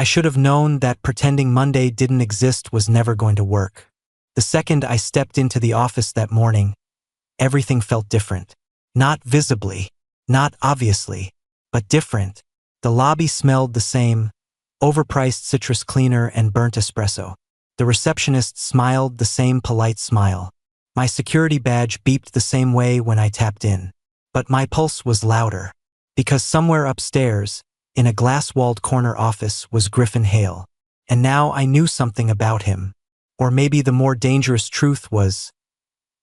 I should have known that pretending Monday didn't exist was never going to work. The second I stepped into the office that morning, everything felt different. Not visibly, not obviously, but different. The lobby smelled the same, overpriced citrus cleaner and burnt espresso. The receptionist smiled the same polite smile. My security badge beeped the same way when I tapped in. But my pulse was louder, because somewhere upstairs, in a glass-walled corner office, was Griffin Hale. And now I knew something about him. Or maybe the more dangerous truth was,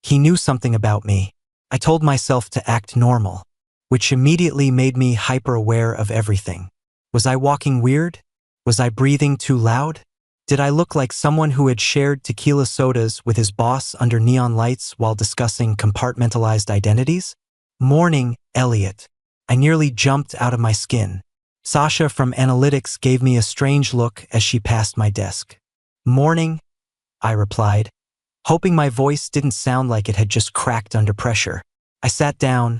he knew something about me. I told myself to act normal, which immediately made me hyper-aware of everything. Was I walking weird? Was I breathing too loud? Did I look like someone who had shared tequila sodas with his boss under neon lights while discussing compartmentalized identities? Morning, Elliot. I nearly jumped out of my skin. Sasha from Analytics gave me a strange look as she passed my desk. Morning, I replied, hoping my voice didn't sound like it had just cracked under pressure. I sat down,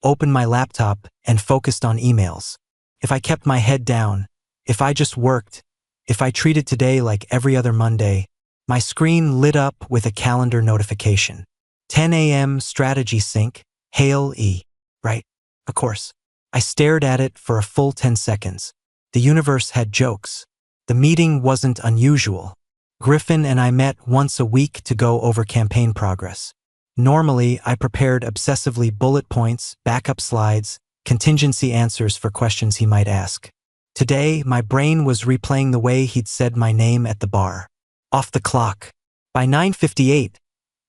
opened my laptop, and focused on emails. If I kept my head down, if I just worked, if I treated today like every other Monday, my screen lit up with a calendar notification. 10 a.m. strategy sync, Hale E. Right? Of course. I stared at it for a full 10 seconds. The universe had jokes. The meeting wasn't unusual. Griffin and I met once a week to go over campaign progress. Normally, I prepared obsessively bullet points, backup slides, contingency answers for questions he might ask. Today, my brain was replaying the way he'd said my name at the bar. Off the clock. By 9:58,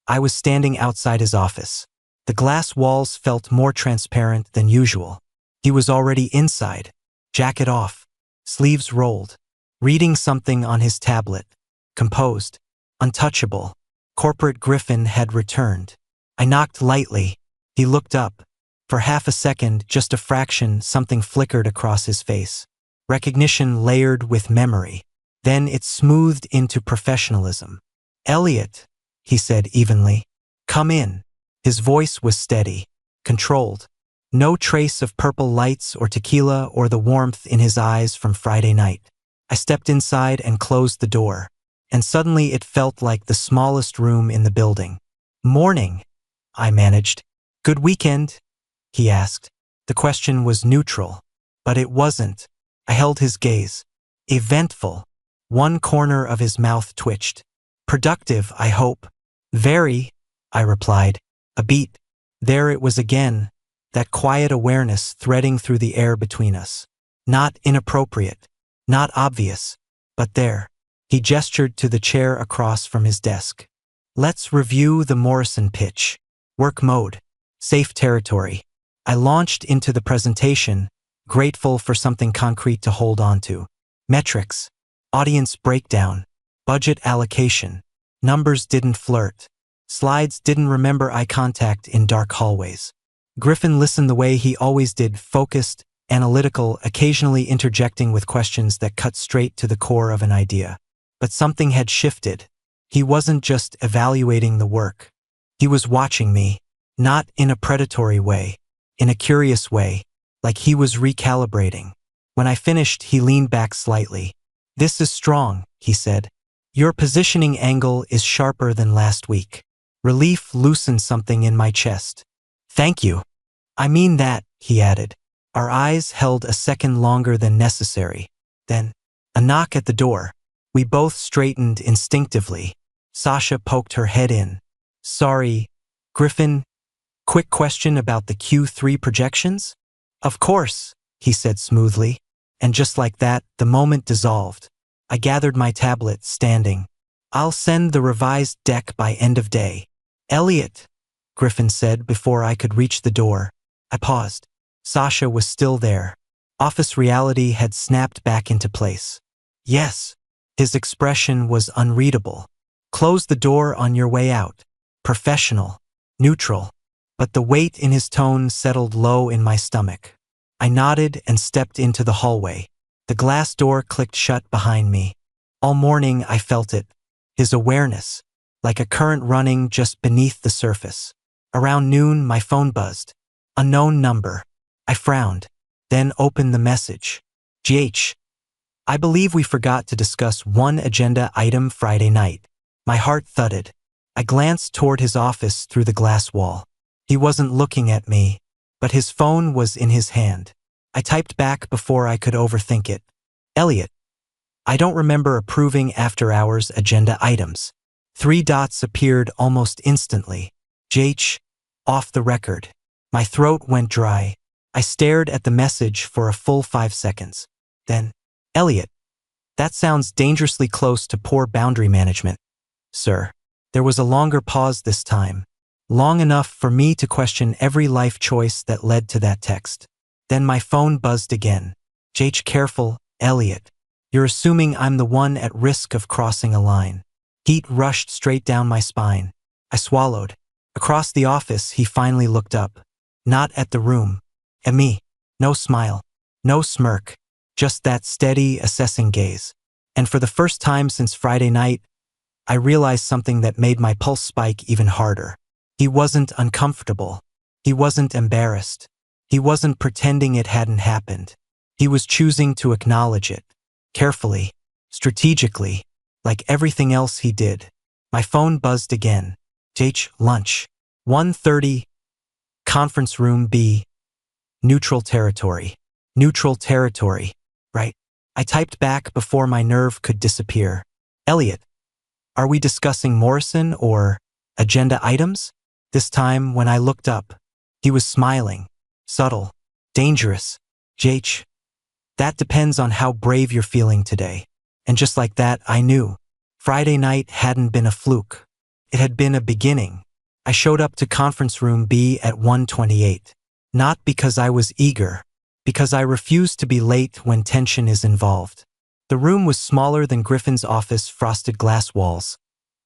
I was standing outside his office. The glass walls felt more transparent than usual. He was already inside, jacket off, sleeves rolled, reading something on his tablet. Composed, untouchable. Corporate Griffin had returned. I knocked lightly. He looked up. For half a second, just a fraction, something flickered across his face. Recognition layered with memory. Then it smoothed into professionalism. Elliot, he said evenly. Come in. His voice was steady, controlled. No trace of purple lights or tequila or the warmth in his eyes from Friday night. I stepped inside and closed the door. And suddenly it felt like the smallest room in the building. Morning, I managed. Good weekend? He asked. The question was neutral, but it wasn't. I held his gaze. Eventful. One corner of his mouth twitched. Productive, I hope. Very, I replied. A beat. There it was again, that quiet awareness threading through the air between us. Not inappropriate, not obvious, but there. He gestured to the chair across from his desk. Let's review the Morrison pitch. Work mode. Safe territory. I launched into the presentation, grateful for something concrete to hold on to. Metrics. Audience breakdown. Budget allocation. Numbers didn't flirt. Slides didn't remember eye contact in dark hallways. Griffin listened the way he always did, focused, analytical, occasionally interjecting with questions that cut straight to the core of an idea. But something had shifted. He wasn't just evaluating the work. He was watching me, not in a predatory way, in a curious way, like he was recalibrating. When I finished, he leaned back slightly. This is strong, he said. Your positioning angle is sharper than last week. Relief loosened something in my chest. Thank you. I mean that, he added. Our eyes held a second longer than necessary. Then, a knock at the door. We both straightened instinctively. Sasha poked her head in. Sorry, Griffin. Quick question about the Q3 projections? Of course, he said smoothly. And just like that, the moment dissolved. I gathered my tablet, standing. I'll send the revised deck by end of day. Elliot, Griffin said before I could reach the door. I paused. Sasha was still there. Office reality had snapped back into place. Yes. His expression was unreadable. Close the door on your way out. Professional. Neutral. But the weight in his tone settled low in my stomach. I nodded and stepped into the hallway. The glass door clicked shut behind me. All morning I felt it. His awareness. Like a current running just beneath the surface. Around noon, my phone buzzed. Unknown number. I frowned. Then opened the message. GH. I believe we forgot to discuss one agenda item Friday night. My heart thudded. I glanced toward his office through the glass wall. He wasn't looking at me, but his phone was in his hand. I typed back before I could overthink it. Elliot, I don't remember approving after-hours agenda items. 3 dots appeared almost instantly. JH, off the record. My throat went dry. I stared at the message for a full 5 seconds. Then, Elliot, that sounds dangerously close to poor boundary management. Sir. There was a longer pause this time, long enough for me to question every life choice that led to that text. Then my phone buzzed again. JH, careful, Elliot. You're assuming I'm the one at risk of crossing a line. Heat rushed straight down my spine. I swallowed. Across the office, he finally looked up. Not at the room. At me. No smile. No smirk. Just that steady, assessing gaze. And for the first time since Friday night, I realized something that made my pulse spike even harder. He wasn't uncomfortable. He wasn't embarrassed. He wasn't pretending it hadn't happened. He was choosing to acknowledge it. Carefully. Strategically. Like everything else he did. My phone buzzed again. JH, lunch. 1:30. Conference room B. Neutral territory. Neutral territory. Right. I typed back before my nerve could disappear. Elliot, are we discussing Morrison or agenda items? This time, when I looked up, he was smiling. Subtle. Dangerous. JH, that depends on how brave you're feeling today. And just like that, I knew. Friday night hadn't been a fluke. It had been a beginning. I showed up to conference room B at 1:28. Not because I was eager, because I refused to be late when tension is involved. The room was smaller than Griffin's office, frosted glass walls.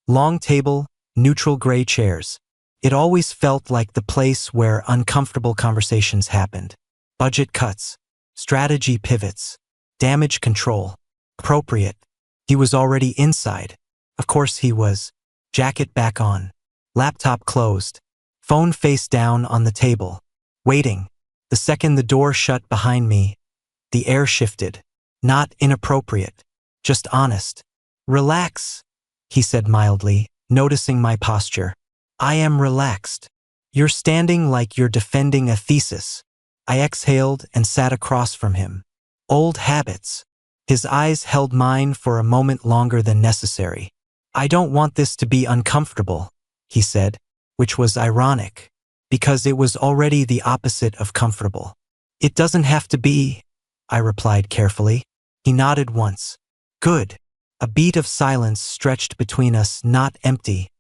Long table, neutral gray chairs. It always felt like the place where uncomfortable conversations happened. Budget cuts. Strategy pivots. Damage control. Appropriate. He was already inside. Of course he was. Jacket back on. Laptop closed. Phone face down on the table. Waiting. The second the door shut behind me, the air shifted. Not inappropriate. Just honest. Relax, he said mildly, noticing my posture. I am relaxed. You're standing like you're defending a thesis. I exhaled and sat across from him. Old habits. His eyes held mine for a moment longer than necessary. I don't want this to be uncomfortable, he said, which was ironic, because it was already the opposite of comfortable. It doesn't have to be, I replied carefully. He nodded once. Good. A beat of silence stretched between us, not empty,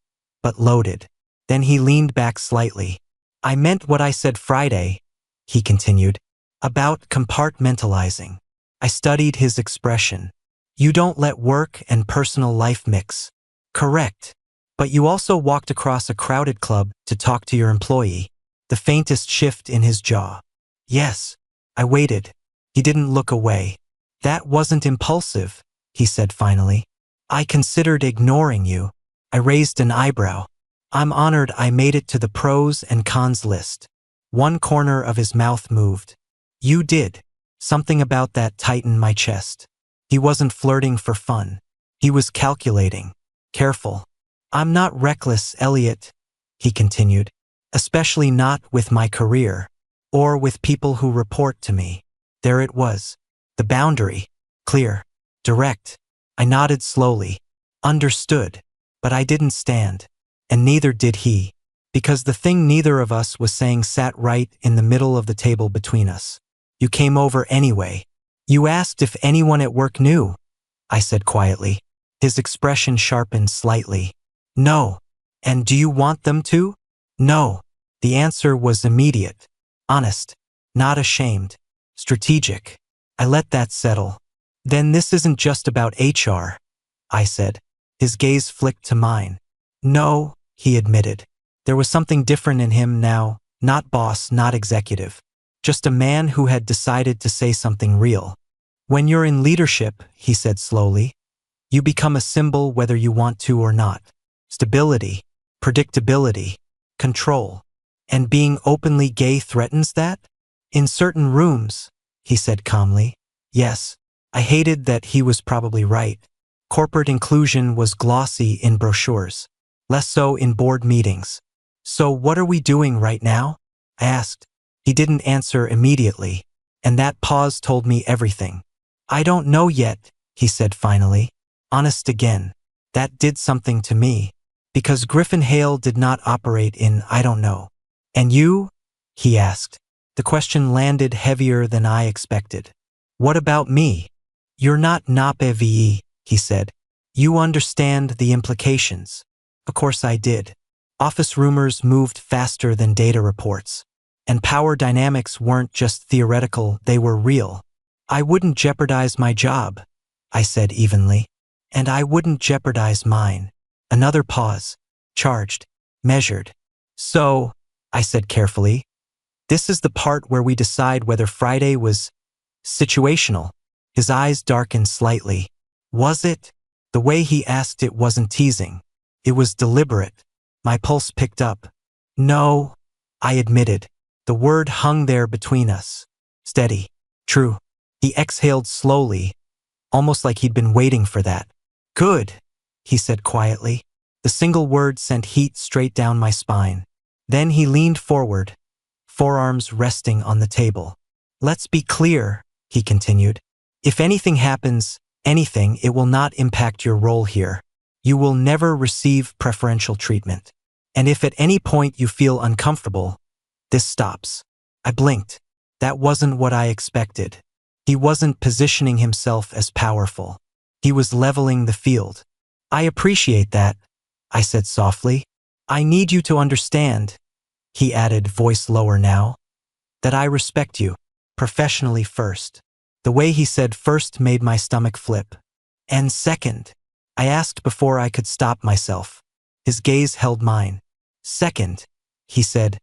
but loaded. Then he leaned back slightly. I meant what I said Friday, he continued, about compartmentalizing. I studied his expression. You don't let work and personal life mix. Correct. But you also walked across a crowded club to talk to your employee. The faintest shift in his jaw. Yes. I waited. He didn't look away. That wasn't impulsive, he said finally. I considered ignoring you. I raised an eyebrow. I'm honored I made it to the pros and cons list. One corner of his mouth moved. You did. Something about that tightened my chest. He wasn't flirting for fun. He was calculating. Careful. I'm not reckless, Elliot, he continued. Especially not with my career. Or with people who report to me. There it was. The boundary. Clear. Direct. I nodded slowly. Understood. But I didn't stand. And neither did he. Because the thing neither of us was saying sat right in the middle of the table between us. You came over anyway. You asked if anyone at work knew, I said quietly. His expression sharpened slightly. No. And do you want them to? No. The answer was immediate. Honest. Not ashamed. Strategic. I let that settle. Then this isn't just about HR, I said. His gaze flicked to mine. No, he admitted. There was something different in him now, not boss, not executive. Just a man who had decided to say something real. When you're in leadership, he said slowly, you become a symbol whether you want to or not. Stability, predictability, control. And being openly gay threatens that? In certain rooms, he said calmly. Yes, I hated that he was probably right. Corporate inclusion was glossy in brochures, less so in board meetings. So what are we doing right now? I asked. He didn't answer immediately, and that pause told me everything. I don't know yet, he said finally. Honest again. That did something to me. Because Griffin Hale did not operate in I don't know. And you? He asked. The question landed heavier than I expected. What about me? You're not NAPEVE, he said. You understand the implications. Of course I did. Office rumors moved faster than data reports. And power dynamics weren't just theoretical, they were real. I wouldn't jeopardize my job, I said evenly. And I wouldn't jeopardize mine. Another pause. Charged. Measured. So, I said carefully, this is the part where we decide whether Friday was situational. His eyes darkened slightly. Was it? The way he asked it wasn't teasing. It was deliberate. My pulse picked up. No, I admitted. The word hung there between us. Steady. True. He exhaled slowly, almost like he'd been waiting for that. Good, he said quietly. The single word sent heat straight down my spine. Then he leaned forward, forearms resting on the table. Let's be clear, he continued. If anything happens, anything, it will not impact your role here. You will never receive preferential treatment. And if at any point you feel uncomfortable, this stops. I blinked. That wasn't what I expected. He wasn't positioning himself as powerful. He was leveling the field. I appreciate that, I said softly. I need you to understand, he added, voice lower now, that I respect you, professionally first. The way he said first made my stomach flip. And second, I asked before I could stop myself. His gaze held mine. Second, he said,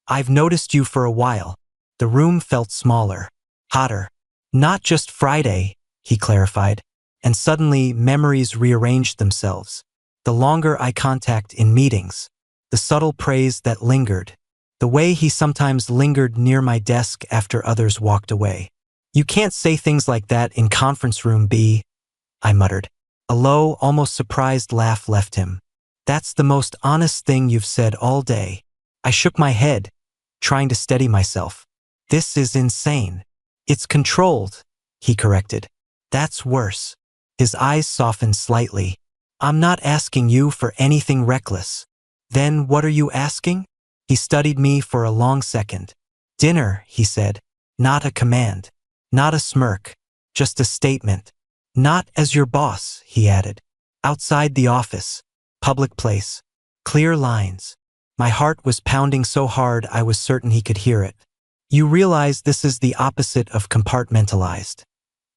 I've noticed you for a while. The room felt smaller, hotter. Not just Friday, he clarified, and suddenly memories rearranged themselves. The longer eye contact in meetings, the subtle praise that lingered, the way he sometimes lingered near my desk after others walked away. You can't say things like that in conference room B, I muttered. A low, almost surprised laugh left him. That's the most honest thing you've said all day. I shook my head, trying to steady myself. This is insane. It's controlled, he corrected. That's worse. His eyes softened slightly. I'm not asking you for anything reckless. Then what are you asking? He studied me for a long second. Dinner, he said. Not a command. Not a smirk. Just a statement. Not as your boss, he added. Outside the office. Public place. Clear lines. My heart was pounding so hard I was certain he could hear it. You realize this is the opposite of compartmentalized,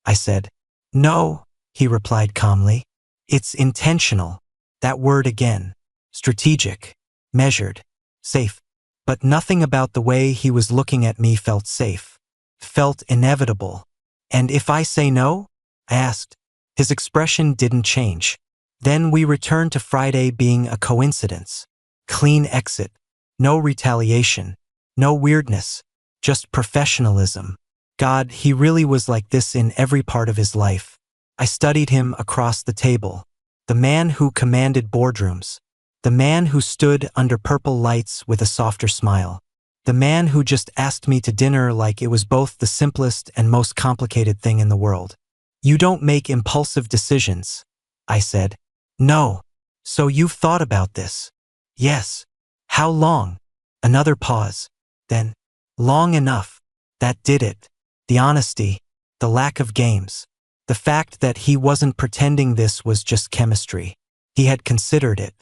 I said. No, he replied calmly. It's intentional. That word again. Strategic. Measured. Safe. But nothing about the way he was looking at me felt safe. Felt inevitable. And if I say no? I asked. His expression didn't change. Then we returned to Friday being a coincidence. Clean exit. No retaliation. No weirdness. Just professionalism. God, he really was like this in every part of his life. I studied him across the table. The man who commanded boardrooms. The man who stood under purple lights with a softer smile. The man who just asked me to dinner like it was both the simplest and most complicated thing in the world. You don't make impulsive decisions, I said. No. So you've thought about this? Yes. How long? Another pause. Then, long enough. That did it. The honesty. The lack of games. The fact that he wasn't pretending this was just chemistry. He had considered it.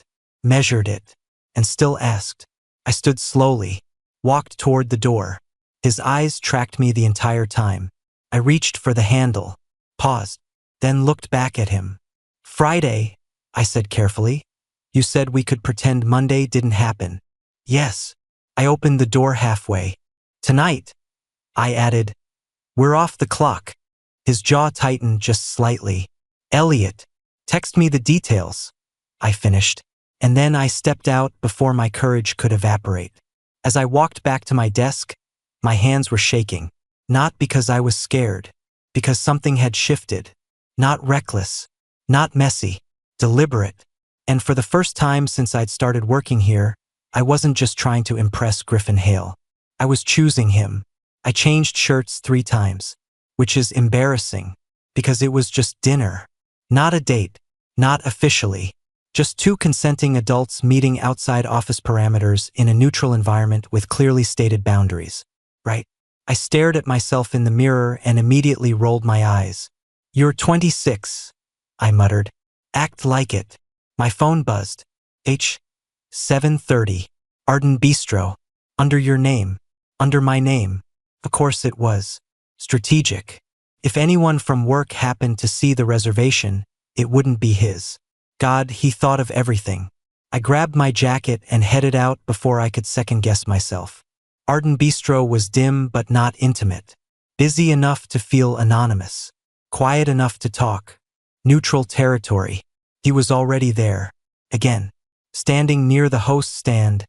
Measured it. And still asked. I stood slowly. Walked toward the door. His eyes tracked me the entire time. I reached for the handle. Paused. Then looked back at him. Friday, I said carefully. You said we could pretend Monday didn't happen. Yes. I opened the door halfway. Tonight, I added. We're off the clock. His jaw tightened just slightly. Elliot, text me the details. I finished. And then I stepped out before my courage could evaporate. As I walked back to my desk, my hands were shaking. Not because I was scared, because something had shifted. Not reckless, not messy, deliberate. And for the first time since I'd started working here, I wasn't just trying to impress Griffin Hale. I was choosing him. I changed shirts 3 times, which is embarrassing, because it was just dinner. Not a date, not officially. Just 2 consenting adults meeting outside office parameters in a neutral environment with clearly stated boundaries. Right? I stared at myself in the mirror and immediately rolled my eyes. "You're 26, I muttered. "Act like it." My phone buzzed. 7:30. Arden Bistro. Under your name. Under my name. Of course it was. Strategic. If anyone from work happened to see the reservation, it wouldn't be his. God, he thought of everything. I grabbed my jacket and headed out before I could second-guess myself. Arden Bistro was dim but not intimate. Busy enough to feel anonymous. Quiet enough to talk. Neutral territory. He was already there. Again. Standing near the host stand,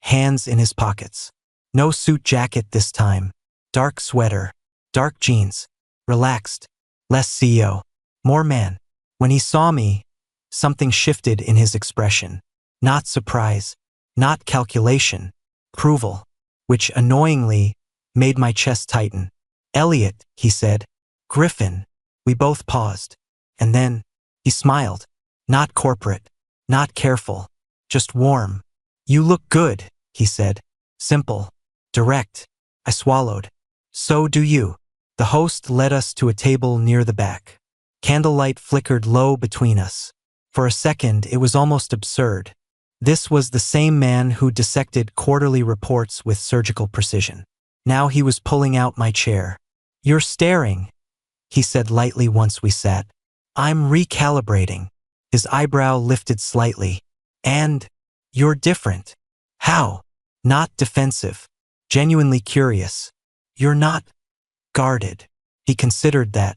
hands in his pockets. No suit jacket this time. Dark sweater. Dark jeans. Relaxed. Less CEO. More man. When he saw me, something shifted in his expression. Not surprise. Not calculation. Approval. Which, annoyingly, made my chest tighten. "Elliot," he said. "Griffin." We both paused. And then, he smiled. Not corporate. Not careful. Just warm. "You look good," he said. Simple. Direct. I swallowed. "So do you." The host led us to a table near the back. Candlelight flickered low between us. For a second, it was almost absurd. This was the same man who dissected quarterly reports with surgical precision. Now he was pulling out my chair. "You're staring," he said lightly once we sat. "I'm recalibrating." His eyebrow lifted slightly. "And you're different." "How?" "Not defensive. Genuinely curious." "You're not guarded." He considered that.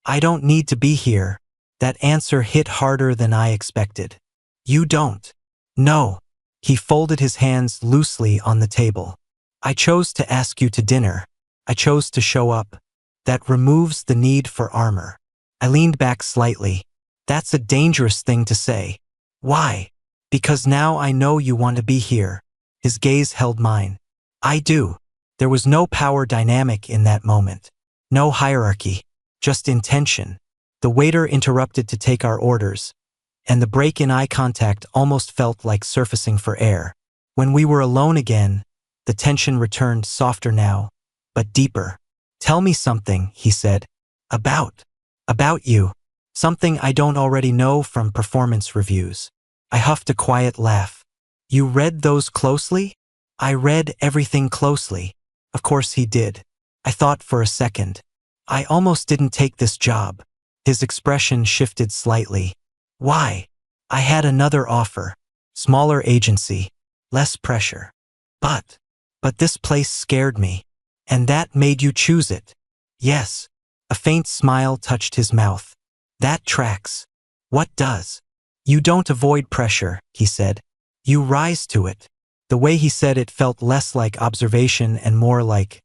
"I don't need to be here." That answer hit harder than I expected. "You don't." "No." He folded his hands loosely on the table. "I chose to ask you to dinner. I chose to show up. That removes the need for armor." I leaned back slightly. "That's a dangerous thing to say." "Why?" "Because now I know you want to be here." His gaze held mine. "I do." There was no power dynamic in that moment. No hierarchy. Just intention. The waiter interrupted to take our orders, and the break in eye contact almost felt like surfacing for air. When we were alone again, the tension returned, softer now, but deeper. "Tell me something," he said. About you. Something I don't already know from performance reviews." I huffed a quiet laugh. "You read those closely?" "I read everything closely." Of course he did. I thought for a second. "I almost didn't take this job." His expression shifted slightly. "Why?" "I had another offer. Smaller agency. Less pressure. But this place scared me." "And that made you choose it?" "Yes." A faint smile touched his mouth. "That tracks." "What does?" "You don't avoid pressure," he said. "You rise to it." The way he said it felt less like observation and more like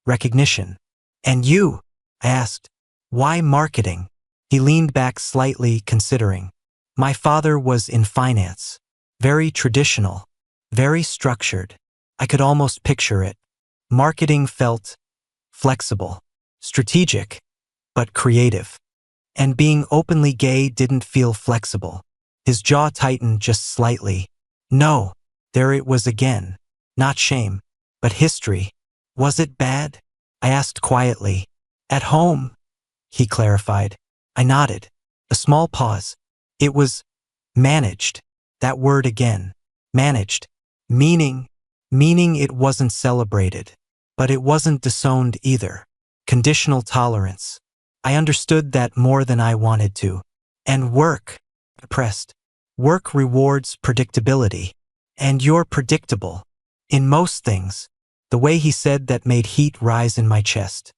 recognition. "And you?" I asked. "Why marketing?" He leaned back slightly, considering. "My father was in finance. Very traditional. Very structured. I could almost picture it. Marketing felt flexible. Strategic. But creative. And being openly gay didn't feel flexible." His jaw tightened just slightly. "No." There it was again. Not shame, but history. "Was it bad?" I asked quietly. "At home," he clarified. I nodded. A small pause. "It was managed." That word again. Managed. Meaning it wasn't celebrated. But it wasn't disowned either. Conditional tolerance. I understood that more than I wanted to. "And work," I pressed. "Work rewards predictability. And you're predictable. In most things." The way he said that made heat rise in my chest.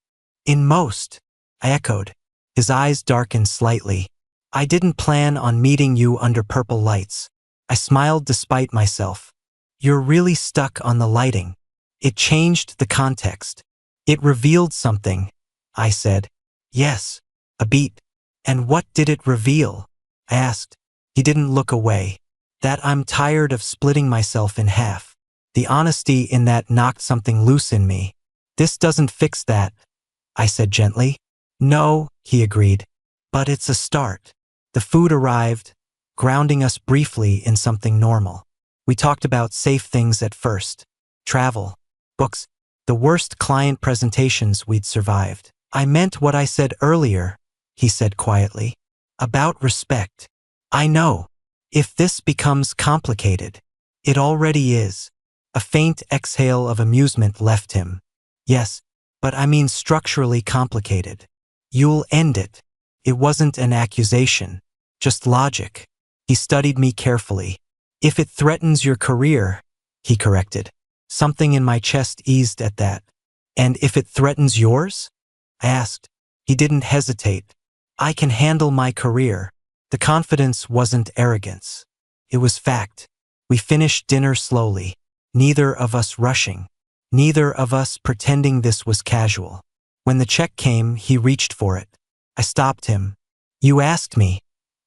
"In most," I echoed. His eyes darkened slightly. "I didn't plan on meeting you under purple lights." I smiled despite myself. "You're really stuck on the lighting." It changed the context. It revealed something, I said. Yes. A beat. And what did it reveal? I asked. He didn't look away. That I'm tired of splitting myself in half. The honesty in that knocked something loose in me. This doesn't fix that, I said gently. No, he agreed. But it's a start. The food arrived, grounding us briefly in something normal. We talked about safe things at first. Travel, books, the worst client presentations we'd survived. I meant what I said earlier, he said quietly. About respect. I know. If this becomes complicated, it already is. A faint exhale of amusement left him. Yes, but I mean structurally complicated. You'll end it. It wasn't an accusation, just logic. He studied me carefully. If it threatens your career, he corrected. Something in my chest eased at that. And if it threatens yours? I asked. He didn't hesitate. I can handle my career. The confidence wasn't arrogance. It was fact. We finished dinner slowly, neither of us rushing, neither of us pretending this was casual. When the check came, he reached for it. I stopped him. You asked me,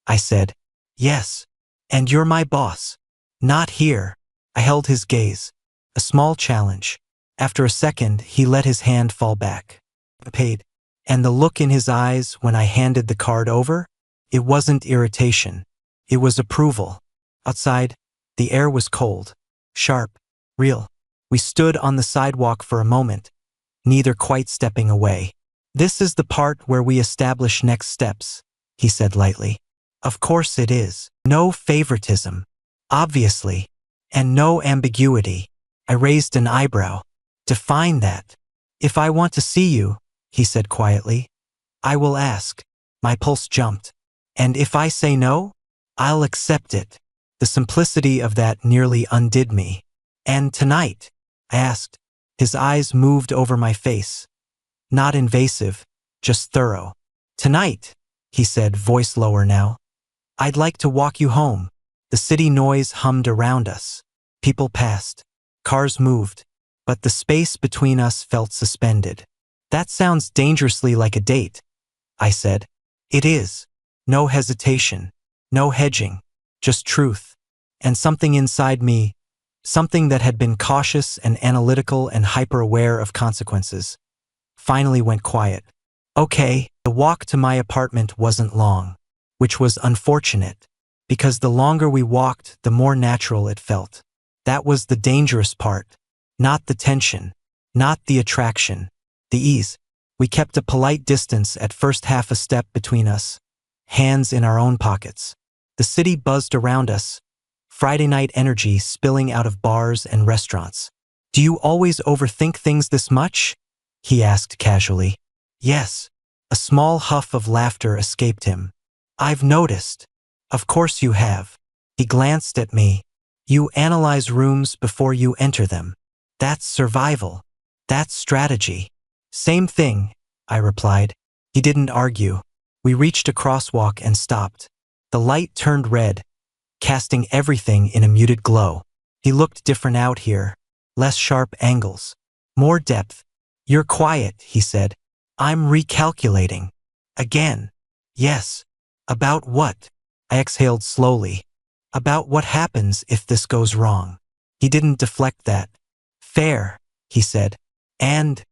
I said. Yes. And you're my boss. Not here. I held his gaze. A small challenge. After a second, he let his hand fall back. I paid. And the look in his eyes when I handed the card over? It wasn't irritation. It was approval. Outside, the air was cold, sharp, real. We stood on the sidewalk for a moment, neither quite stepping away. This is the part where we establish next steps, he said lightly. Of course it is. No favoritism. Obviously. And no ambiguity. I raised an eyebrow. Define that. If I want to see you, he said quietly, I will ask. My pulse jumped. And if I say no, I'll accept it. The simplicity of that nearly undid me. And tonight? I asked. His eyes moved over my face. Not invasive, just thorough. Tonight, he said, voice lower now. I'd like to walk you home. The city noise hummed around us. People passed. Cars moved. But the space between us felt suspended. That sounds dangerously like a date, I said. It is. No hesitation. No hedging. Just truth. And something inside me, something that had been cautious and analytical and hyper-aware of consequences, finally went quiet. Okay, the walk to my apartment wasn't long, which was unfortunate, because the longer we walked, the more natural it felt. That was the dangerous part. Not the tension, not the attraction, the ease. We kept a polite distance at first, half a step between us, hands in our own pockets. The city buzzed around us, Friday night energy spilling out of bars and restaurants. Do you always overthink things this much? He asked casually. Yes. A small huff of laughter escaped him. I've noticed. Of course you have. He glanced at me. You analyze rooms before you enter them. That's survival. That's strategy. Same thing, I replied. He didn't argue. We reached a crosswalk and stopped. The light turned red, casting everything in a muted glow. He looked different out here. Less sharp angles. More depth. You're quiet, he said. I'm recalculating. Again. Yes. About what? I exhaled slowly. About what happens if this goes wrong. He didn't deflect that. Fair, he said. And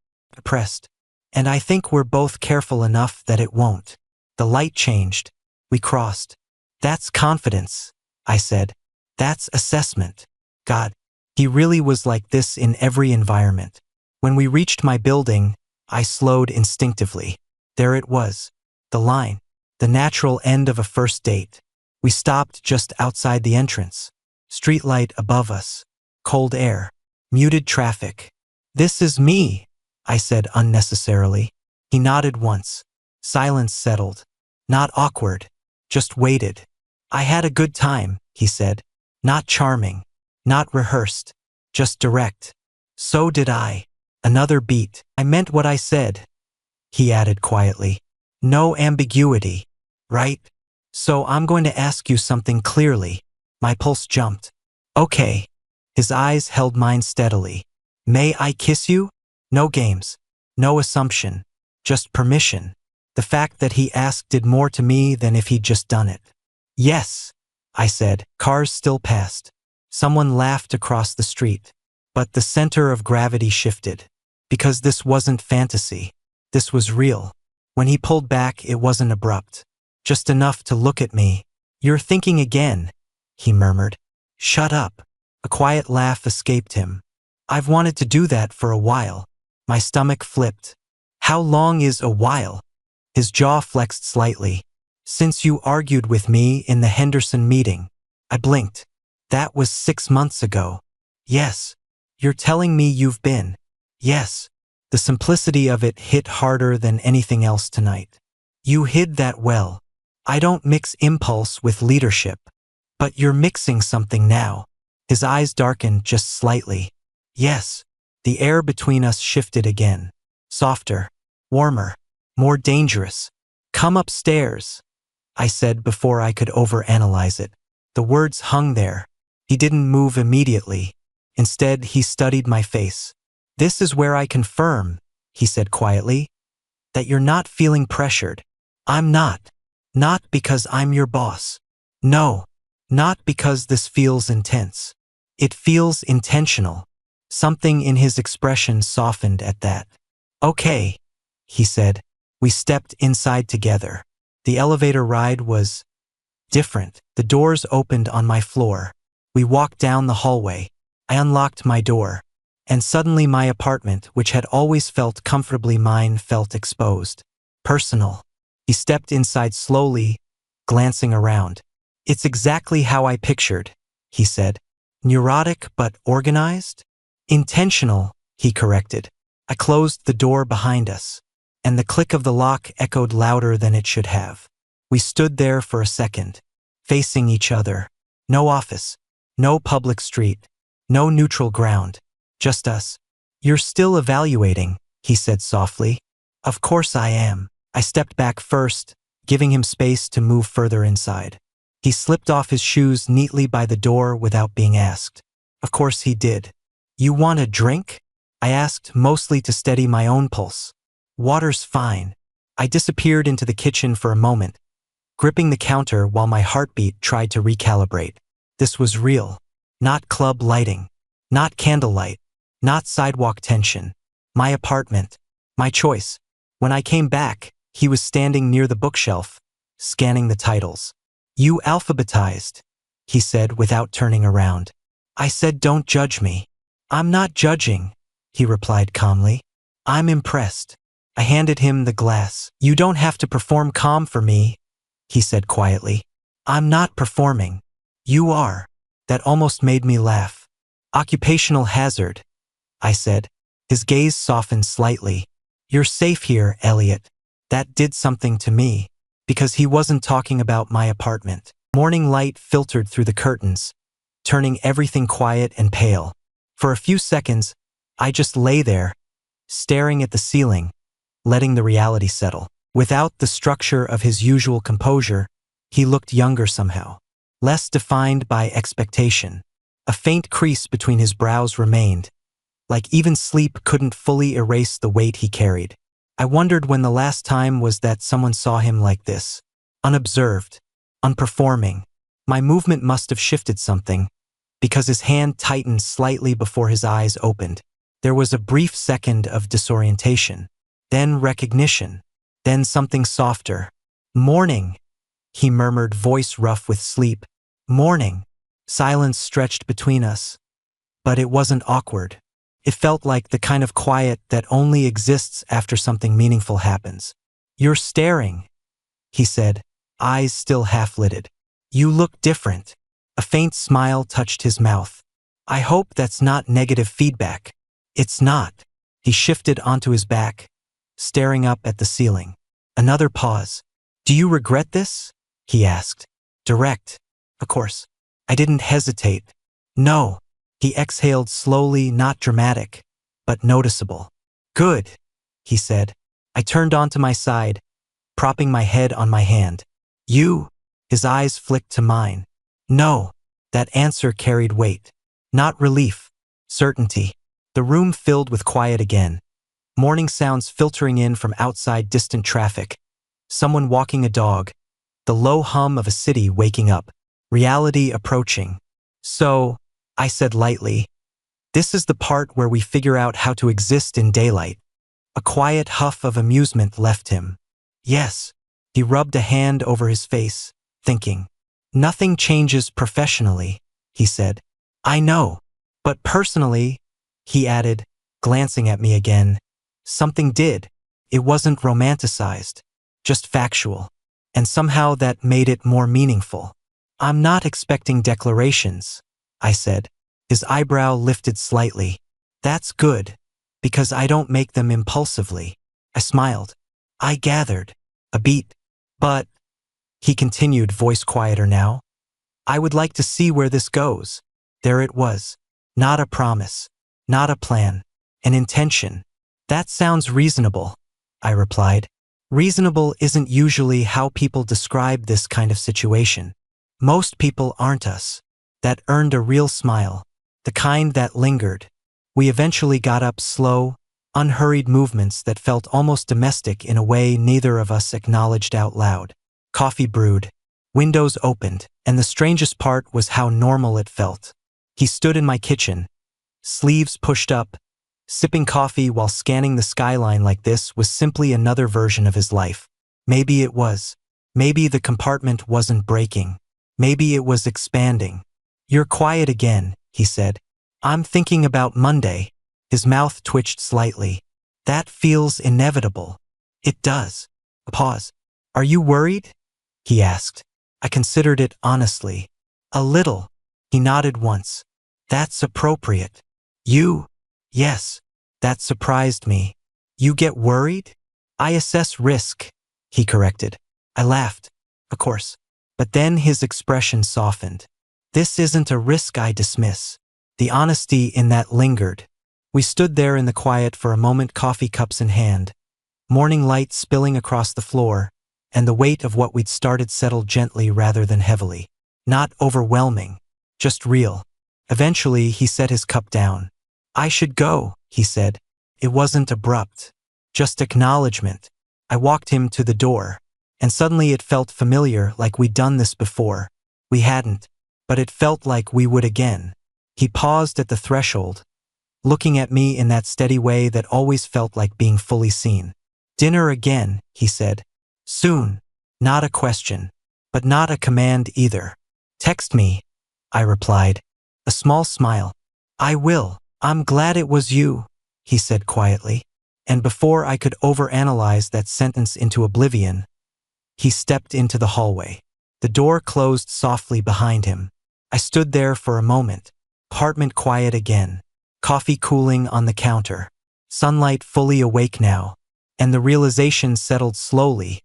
pressed. And I think we're both careful enough that it won't. The light changed. We crossed. That's confidence, I said. That's assessment. God, he really was like this in every environment. When we reached my building, I slowed instinctively. There it was. The line. The natural end of a first date. We stopped just outside the entrance. Streetlight above us. Cold air. Muted traffic. This is me, I said unnecessarily. He nodded once. Silence settled. Not awkward. Just waited. I had a good time, he said. Not charming. Not rehearsed. Just direct. So did I. Another beat. I meant what I said, he added quietly. No ambiguity, right? So I'm going to ask you something clearly. My pulse jumped. Okay. His eyes held mine steadily. May I kiss you? No games. No assumption. Just permission. The fact that he asked did more to me than if he'd just done it. Yes, I said. Cars still passed. Someone laughed across the street. But the center of gravity shifted. Because this wasn't fantasy. This was real. When he pulled back, it wasn't abrupt. Just enough to look at me. "You're thinking again," he murmured. "Shut up." A quiet laugh escaped him. "I've wanted to do that for a while." My stomach flipped. "How long is a while?" His jaw flexed slightly. "Since you argued with me in the Henderson meeting." I blinked. "That was 6 months ago." "Yes." "You're telling me you've been." "Yes." The simplicity of it hit harder than anything else tonight. "You hid that well. I don't mix impulse with leadership. But you're mixing something now." His eyes darkened just slightly. "Yes." The air between us shifted again. Softer, warmer, more dangerous. "Come upstairs," I said before I could overanalyze it. The words hung there. He didn't move immediately. Instead, he studied my face. "This is where I confirm," he said quietly, "that you're not feeling pressured. I'm not. Not because I'm your boss. No. Not because this feels intense. It feels intentional." Something in his expression softened at that. "Okay," he said. We stepped inside together. The elevator ride was different. The doors opened on my floor. We walked down the hallway. I unlocked my door. And suddenly my apartment, which had always felt comfortably mine, felt exposed. Personal. He stepped inside slowly, glancing around. "It's exactly how I pictured," he said. "Neurotic but organized?" "Intentional," he corrected. I closed the door behind us, and the click of the lock echoed louder than it should have. We stood there for a second, facing each other. No office, no public street, no neutral ground, just us. "You're still evaluating," he said softly. "Of course I am." I stepped back first, giving him space to move further inside. He slipped off his shoes neatly by the door without being asked. Of course he did. "You want a drink?" I asked, mostly to steady my own pulse. "Water's fine." I disappeared into the kitchen for a moment, gripping the counter while my heartbeat tried to recalibrate. This was real. Not club lighting. Not candlelight. Not sidewalk tension. My apartment. My choice. When I came back, he was standing near the bookshelf, scanning the titles. "You alphabetized," he said without turning around. I said, "Don't judge me." "I'm not judging," he replied calmly. "I'm impressed." I handed him the glass. "You don't have to perform calm for me," he said quietly. "I'm not performing. You are." That almost made me laugh. "Occupational hazard," I said. His gaze softened slightly. "You're safe here, Elliot." That did something to me, because he wasn't talking about my apartment. Morning light filtered through the curtains, turning everything quiet and pale. For a few seconds, I just lay there, staring at the ceiling, letting the reality settle. Without the structure of his usual composure, he looked younger somehow, less defined by expectation. A faint crease between his brows remained, like even sleep couldn't fully erase the weight he carried. I wondered when the last time was that someone saw him like this, unobserved, unperforming. My movement must have shifted something, because his hand tightened slightly before his eyes opened. There was a brief second of disorientation, then recognition, then something softer. "Morning," he murmured, voice rough with sleep. "Morning." Silence stretched between us, but it wasn't awkward. It felt like the kind of quiet that only exists after something meaningful happens. "You're staring," he said, eyes still half-lidded. "You look different." A faint smile touched his mouth. "I hope that's not negative feedback." "It's not." He shifted onto his back, staring up at the ceiling. Another pause. "Do you regret this?" he asked. Direct. Of course. I didn't hesitate. "No." He exhaled slowly, not dramatic, but noticeable. "Good," he said. I turned onto my side, propping my head on my hand. "You?" His eyes flicked to mine. "No." That answer carried weight. Not relief. Certainty. The room filled with quiet again. Morning sounds filtering in from outside, distant traffic, someone walking a dog, the low hum of a city waking up, reality approaching. So, I said lightly, this is the part where we figure out how to exist in daylight. A quiet huff of amusement left him. Yes. He rubbed a hand over his face, thinking. Nothing changes professionally, he said. I know. But personally, he added, glancing at me again, something did. It wasn't romanticized, just factual. And somehow that made it more meaningful. I'm not expecting declarations, I said. His eyebrow lifted slightly. That's good, because I don't make them impulsively. I smiled. I gathered. A beat. But, he continued, voice quieter now, I would like to see where this goes. There it was. Not a promise. Not a plan. An intention. That sounds reasonable, I replied. Reasonable isn't usually how people describe this kind of situation. Most people aren't us. That earned a real smile. The kind that lingered. We eventually got up, slow, unhurried movements that felt almost domestic in a way neither of us acknowledged out loud. Coffee brewed. Windows opened, and the strangest part was how normal it felt. He stood in my kitchen, sleeves pushed up, sipping coffee while scanning the skyline like this was simply another version of his life. Maybe it was. Maybe the compartment wasn't breaking. Maybe it was expanding. You're quiet again, he said. I'm thinking about Monday. His mouth twitched slightly. That feels inevitable. It does. A pause. Are you worried? He asked. I considered it honestly. A little. He nodded once. That's appropriate. You? Yes. That surprised me. You get worried? I assess risk, he corrected. I laughed. Of course. But then his expression softened. This isn't a risk I dismiss. The honesty in that lingered. We stood there in the quiet for a moment, coffee cups in hand, morning light spilling across the floor, and the weight of what we'd started settled gently rather than heavily. Not overwhelming, just real. Eventually, he set his cup down. I should go, he said. It wasn't abrupt, just acknowledgement. I walked him to the door, and suddenly it felt familiar, like we'd done this before. We hadn't, but it felt like we would again. He paused at the threshold, looking at me in that steady way that always felt like being fully seen. Dinner again, he said. Soon. Not a question, but not a command either. Text me, I replied. A small smile. I will. I'm glad it was you, he said quietly. And before I could overanalyze that sentence into oblivion, he stepped into the hallway. The door closed softly behind him. I stood there for a moment, apartment quiet again, coffee cooling on the counter, sunlight fully awake now, and the realization settled slowly,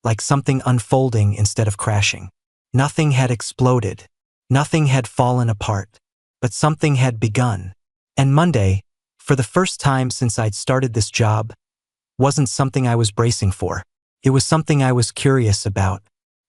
like something unfolding instead of crashing. Nothing had exploded, nothing had fallen apart, but something had begun. And Monday, for the first time since I'd started this job, wasn't something I was bracing for. It was something I was curious about,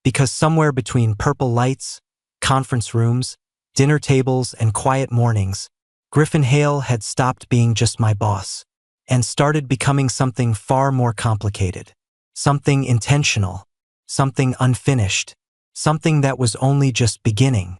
because somewhere between purple lights, conference rooms, dinner tables, and quiet mornings, Griffin Hale had stopped being just my boss and started becoming something far more complicated, something intentional, something unfinished, something that was only just beginning.